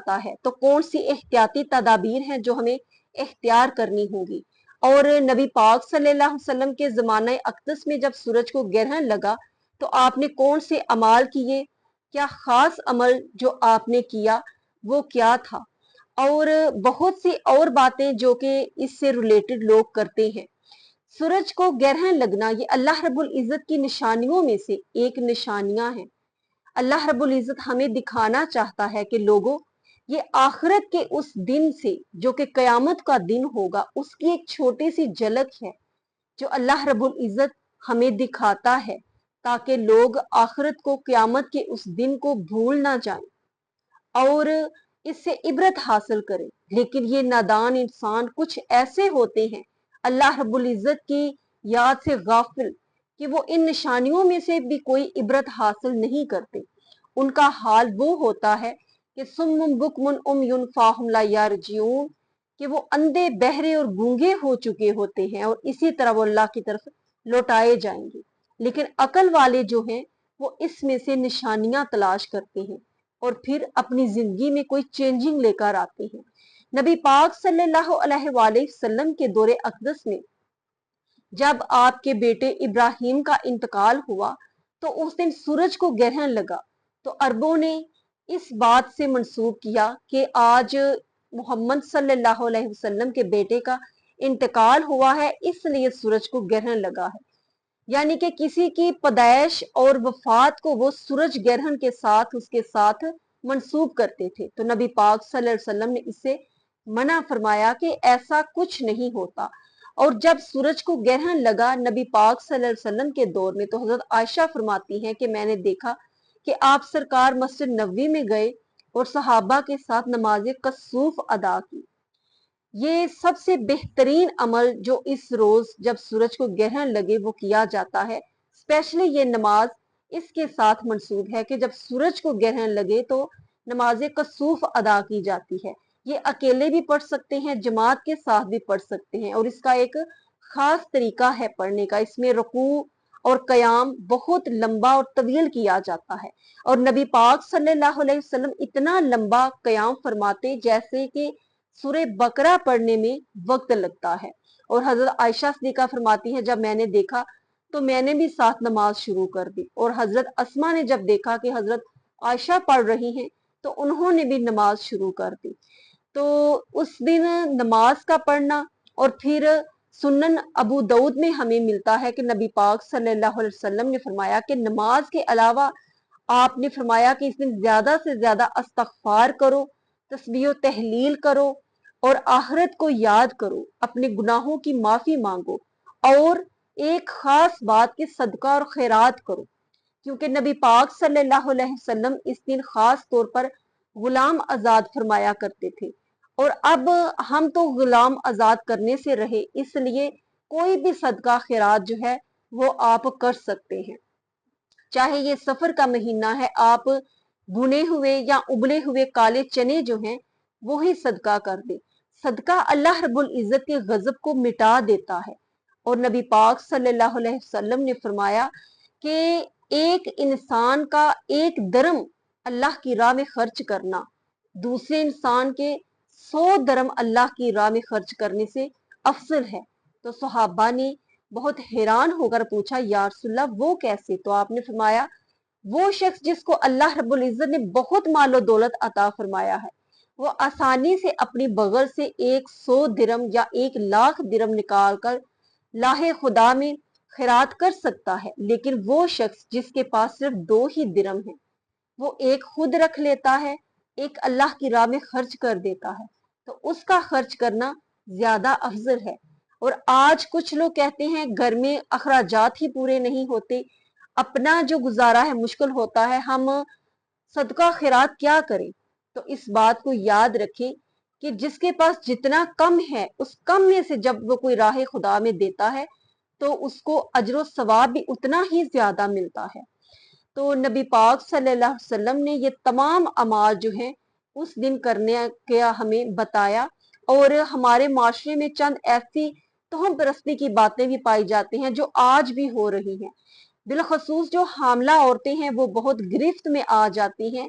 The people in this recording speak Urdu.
جاتا ہے تو کون سی احتیاطی تدابیر ہیں جو ہمیں اختیار کرنی ہوگی۔ اور نبی پاک صلی اللہ علیہ وسلم کے زمانہ اقدس میں جب سورج کو گرہن لگا تو آپ نے کون سے اعمال کیے، کیا خاص عمل جو آپ نے کیا وہ کیا تھا، اور بہت سی اور باتیں جو کہ اس سے ریلیٹڈ لوگ کرتے ہیں۔ سورج کو گرہن لگنا یہ اللہ رب العزت کی نشانیوں میں سے ایک نشانیاں ہیں۔ اللہ رب العزت ہمیں دکھانا چاہتا ہے کہ لوگوں، یہ آخرت کے اس دن سے جو کہ قیامت کا دن ہوگا اس کی ایک چھوٹی سی جھلک ہے جو اللہ رب العزت ہمیں دکھاتا ہے، تاکہ لوگ آخرت کو، قیامت کے اس دن کو بھول نہ جائیں اور اس سے عبرت حاصل کریں۔ لیکن یہ نادان انسان کچھ ایسے ہوتے ہیں اللہ رب العزت کی یاد سے غافل کہ وہ ان نشانیوں میں سے بھی کوئی عبرت حاصل نہیں کرتے۔ ان کا حال وہ ہوتا ہے کہ سم بکم عمی فاہم لا یرجعون، کہ وہ اندھے، بہرے اور گونگے ہو چکے ہوتے ہیں اور اسی طرح وہ اللہ کی طرف لوٹائے جائیں گے۔ لیکن عقل والے جو ہیں وہ اس میں سے نشانیاں تلاش کرتے ہیں اور پھر اپنی زندگی میں کوئی چینجنگ لے کر آتے ہیں۔ نبی پاک صلی اللہ علیہ وآلہ وسلم کے دور اقدس میں جب آپ کے بیٹے ابراہیم کا انتقال ہوا تو اس دن سورج کو گرہن لگا، تو عربوں نے اس بات سے منسوب کیا کہ آج محمد صلی اللہ علیہ وسلم کے بیٹے کا انتقال ہوا ہے، اس لیے سورج کو گرہن لگا ہے۔ یعنی کہ کسی کی پیدائش اور وفات کو وہ سورج گرہن کے ساتھ، اس کے ساتھ منسوب کرتے تھے۔ تو نبی پاک صلی اللہ علیہ وسلم نے اس سے منع فرمایا کہ ایسا کچھ نہیں ہوتا۔ اور جب سورج کو گرہن لگا نبی پاک صلی اللہ علیہ وسلم کے دور میں تو حضرت عائشہ فرماتی ہیں کہ میں نے دیکھا کہ آپ سرکار مسجد نبوی میں گئے اور صحابہ کے ساتھ نماز کسوف ادا کی۔ یہ سب سے بہترین عمل جو اس روز جب سورج کو گرہن لگے وہ کیا جاتا ہے، اسپیشلی یہ نماز اس کے ساتھ منسوب ہے کہ جب سورج کو گرہن لگے تو نماز کسوف ادا کی جاتی ہے۔ یہ اکیلے بھی پڑھ سکتے ہیں، جماعت کے ساتھ بھی پڑھ سکتے ہیں، اور اس کا ایک خاص طریقہ ہے پڑھنے کا۔ اس میں رکوع اور قیام بہت لمبا اور طویل کیا جاتا ہے، اور نبی پاک صلی اللہ علیہ وسلم اتنا لمبا قیام فرماتے جیسے کہ سورہ بقرہ پڑھنے میں وقت لگتا ہے۔ اور حضرت عائشہ صدیقہ فرماتی ہے جب میں نے دیکھا تو میں نے بھی ساتھ نماز شروع کر دی، اور حضرت اسما نے جب دیکھا کہ حضرت عائشہ پڑھ رہی ہیں تو انہوں نے بھی نماز شروع کر دی۔ تو اس دن نماز کا پڑھنا، اور پھر سنن ابو داؤد میں ہمیں ملتا ہے کہ نبی پاک صلی اللہ علیہ وسلم نے فرمایا کہ نماز کے علاوہ آپ نے فرمایا کہ اس دن زیادہ سے زیادہ استغفار کرو، تسبیح و تحلیل کرو، اور آخرت کو یاد کرو، اپنے گناہوں کی معافی مانگو، اور ایک خاص بات کہ صدقہ اور خیرات کرو، کیونکہ نبی پاک صلی اللہ علیہ وسلم اس دن خاص طور پر غلام آزاد فرمایا کرتے تھے، اور اب ہم تو غلام آزاد کرنے سے رہے، اس لیے کوئی بھی صدقہ خیرات جو ہے وہ آپ کر سکتے ہیں۔ چاہے یہ سفر کا مہینہ ہے، آپ بھنے ہوئے یا ابلے ہوئے کالے چنے جو ہیں وہی صدقہ کر دیں۔ صدقہ اللہ رب العزت کے غضب کو مٹا دیتا ہے، اور نبی پاک صلی اللہ علیہ وسلم نے فرمایا کہ ایک انسان کا ایک درم اللہ کی راہ میں خرچ کرنا دوسرے انسان کے 100 درم اللہ کی راہ میں خرچ کرنے سے افضل ہے۔ تو صحابہ نے بہت حیران ہو کر پوچھا یا رسول اللہ وہ کیسے؟ تو آپ نے فرمایا وہ شخص جس کو اللہ رب العزت نے بہت مال و دولت عطا فرمایا ہے وہ آسانی سے اپنی بغل سے 100 درم یا 1,00,000 درم نکال کر لاہ خدا میں خیرات کر سکتا ہے، لیکن وہ شخص جس کے پاس صرف 2 ہی درم ہے وہ ایک خود رکھ لیتا ہے، ایک اللہ کی راہ میں خرچ کر دیتا ہے، تو اس کا خرچ کرنا زیادہ افضل ہے۔ اور آج کچھ لوگ کہتے ہیں گھر میں اخراجات ہی پورے نہیں ہوتے، اپنا جو گزارا ہے مشکل ہوتا ہے، ہم صدقہ خیرات کیا کریں؟ تو اس بات کو یاد رکھیں کہ جس کے پاس جتنا کم ہے اس کم میں سے جب وہ کوئی راہ خدا میں دیتا ہے تو اس کو اجر و ثواب بھی اتنا ہی زیادہ ملتا ہے۔ تو نبی پاک صلی اللہ علیہ وسلم نے یہ تمام اعمال جو ہیں اس دن کرنے کا ہمیں بتایا، اور ہمارے معاشرے میں چند ایسی توہم پرستی کی باتیں بھی پائی جاتی ہیں جو آج بھی ہو رہی ہیں، بالخصوص جو حاملہ عورتیں ہیں وہ بہت گرفت میں آ جاتی ہیں